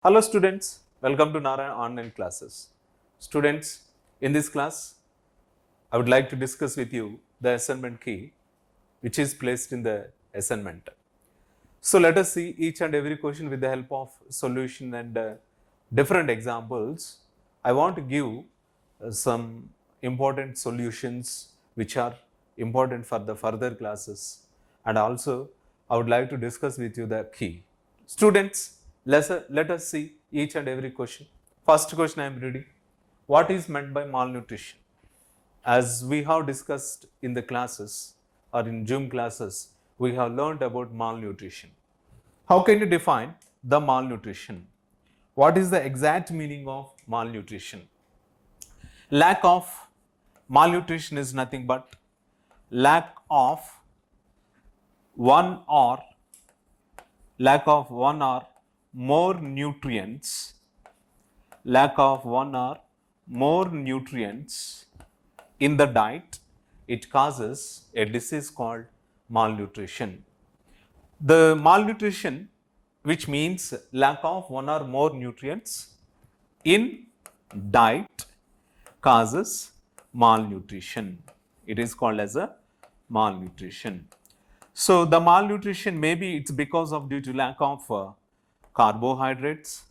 Hello students, welcome to Narayan online classes. Students, in this class, I would like to discuss with you the assignment key which is placed in the assignment. So let us see each and every question with the help of solution and different examples. I want to give some important solutions which are important for the further classes, and also I would like to discuss with you the key. Students, let us see each and every question. First question I am reading. What is meant by malnutrition? As we have discussed in the classes or in Zoom classes, we have learned about malnutrition. How can you define the malnutrition? What is the exact meaning of malnutrition? Lack of malnutrition is nothing but lack of one or more nutrients, in the diet. It causes a disease called malnutrition. The malnutrition, which means lack of one or more nutrients in diet, causes malnutrition. It is called as a malnutrition. So the malnutrition, maybe it's because of due to lack of carbohydrates.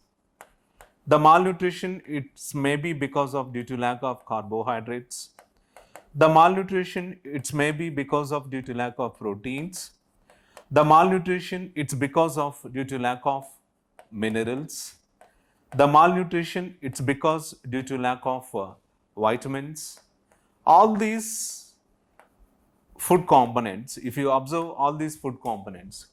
The malnutrition, it's maybe because of due to lack of carbohydrates. The malnutrition, it's maybe because of due to lack of proteins. The malnutrition, it's because of due to lack of minerals. The malnutrition, it's because due to lack of vitamins. All these food components, if you observe all these food components,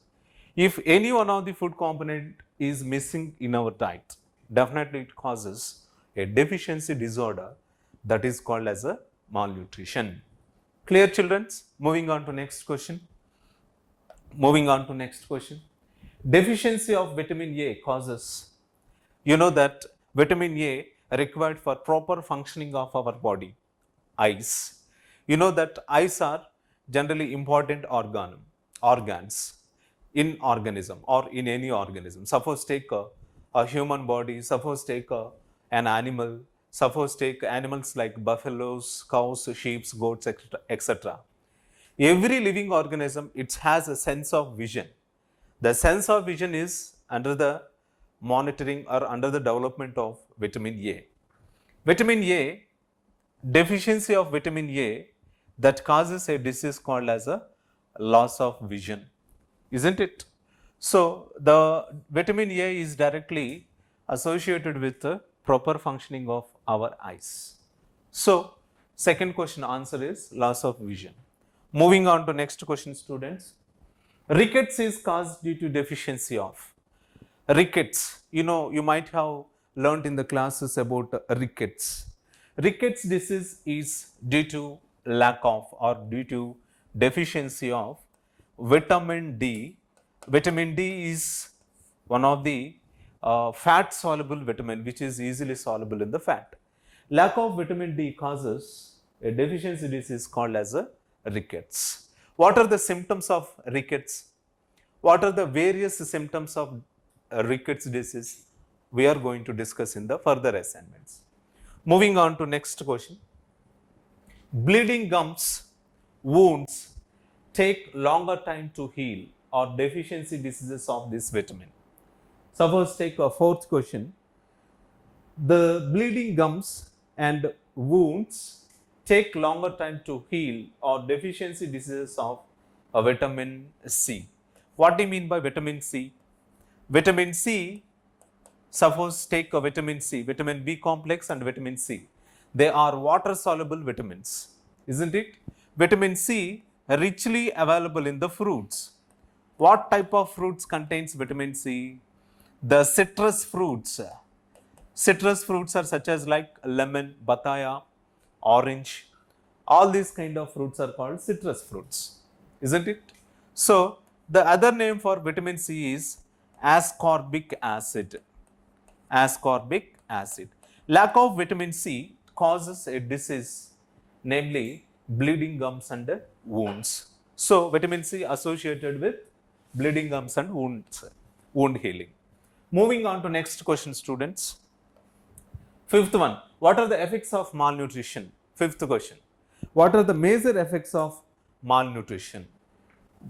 if any one of the food component is missing in our diet, definitely it causes a deficiency disorder that is called as a malnutrition. Clear, children? Moving on to next question. Deficiency of vitamin A causes, you know that vitamin A required for proper functioning of our body, eyes. You know that eyes are generally important organs in organism or in any organism. Suppose take a human body, suppose take an animal, suppose take animals like buffaloes, cows, sheep, goats, etc. Every living organism, it has a sense of vision. The sense of vision is under the monitoring or under the development of vitamin A. Vitamin A, deficiency of vitamin A, that causes a disease called as a loss of vision, isn't it? So the vitamin A is directly associated with the proper functioning of our eyes. So second question answer is loss of vision. Moving on to next question, students. Rickets is caused due to deficiency of. Rickets, you know, you might have learnt in the classes about rickets. Rickets disease is due to lack of or due to deficiency of vitamin D. Vitamin D is one of the fat soluble vitamin which is easily soluble in the fat. Lack of vitamin D causes a deficiency disease called as a rickets. What are the symptoms of rickets? What are the various symptoms of rickets disease? We are going to discuss in the further assignments. Moving on to next question. Bleeding gums, wounds take longer time to heal or deficiency diseases of this vitamin. Suppose take a fourth question. The bleeding gums and wounds take longer time to heal or deficiency diseases of vitamin C. What do you mean by vitamin C? Vitamin C, suppose take a vitamin C, vitamin B complex and vitamin C. They are water soluble vitamins, isn't it? Vitamin C richly available in the fruits. What type of fruits contains vitamin C? The citrus fruits. Citrus fruits are such as like lemon, papaya, orange. All these kind of fruits are called citrus fruits, isn't it? So the other name for vitamin C is ascorbic acid. Ascorbic acid. Lack of vitamin C causes a disease, namely bleeding gums and wounds. So vitamin C associated with bleeding gums and wound healing. Moving on to next question, students. Fifth one, what are the effects of malnutrition? Fifth question, what are the major effects of malnutrition?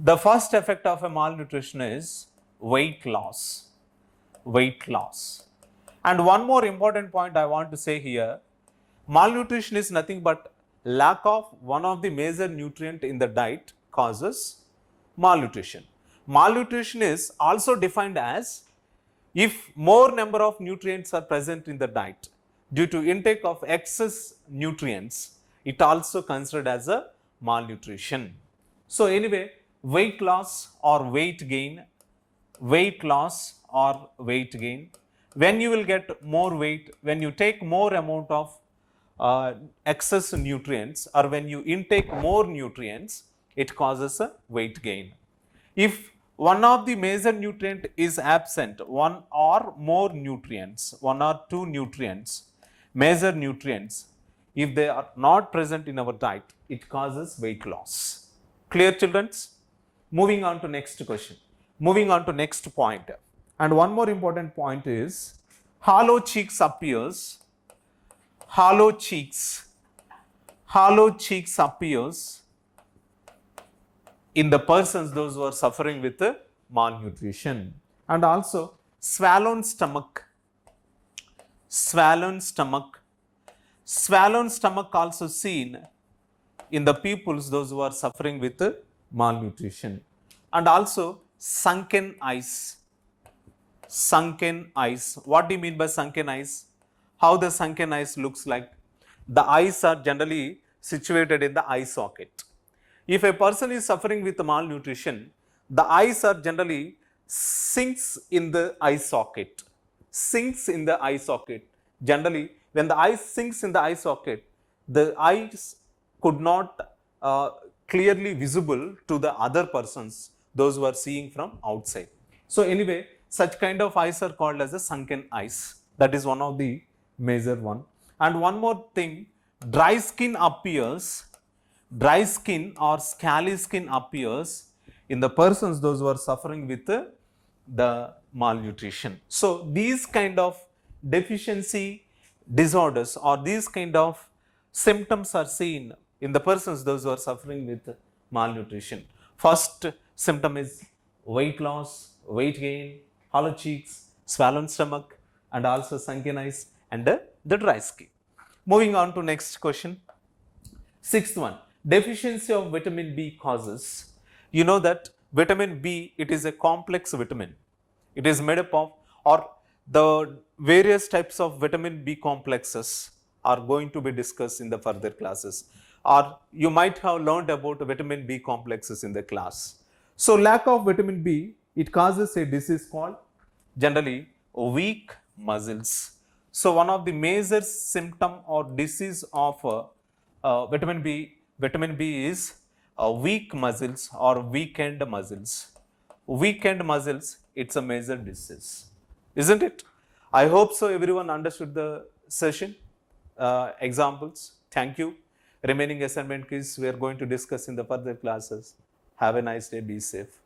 The first effect of a malnutrition is weight loss. Weight loss. And one more important point I want to say here, malnutrition is nothing but lack of one of the major nutrient in the diet causes malnutrition. Malnutrition is also defined as if more number of nutrients are present in the diet due to intake of excess nutrients, it also considered as a malnutrition. So anyway, weight loss or weight gain, weight loss or weight gain, when you will get more weight, when you take more amount of excess nutrients, or when you intake more nutrients, it causes a weight gain. If one of the major nutrient is absent, one or more nutrients, one or two nutrients, major nutrients, if they are not present in our diet, it causes weight loss. Clear, children? Moving on to next question. Moving on to next point. And one more important point is hollow cheeks appears. Hollow cheeks appears in the persons those who are suffering with malnutrition. And also swollen stomach. Swollen stomach also seen in the peoples those who are suffering with malnutrition. And also sunken eyes. Sunken eyes. What do you mean by sunken eyes? How the sunken eyes looks like? The eyes are generally situated in the eye socket. If a person is suffering with malnutrition, the eyes are generally sinks in the eye socket. Sinks in the eye socket. Generally, when the eye sinks in the eye socket, the eyes could not clearly visible to the other persons, those who are seeing from outside. So anyway, such kind of eyes are called as the sunken eyes. That is one of the major one. And one more thing, dry skin appears. Dry skin or scaly skin appears in the persons those who are suffering with the malnutrition. So these kind of deficiency disorders or these kind of symptoms are seen in the persons those who are suffering with malnutrition. First symptom is weight loss, weight gain, hollow cheeks, swollen stomach, and also sunken eyes and the dry skin. Moving on to next question. Sixth one, deficiency of vitamin B causes. You know that vitamin B, it is a complex vitamin. It is made up of, or the various types of vitamin B complexes are going to be discussed in the further classes, or you might have learned about vitamin B complexes in the class. So lack of vitamin B, it causes a disease called generally weak muscles. So one of the major symptom or disease of vitamin B is weak muscles or weakened muscles. Weakened muscles, it's a major disease, isn't it? I hope so everyone understood the session, examples. Thank you. Remaining assignment quiz we are going to discuss in the further classes. Have a nice day. Be safe.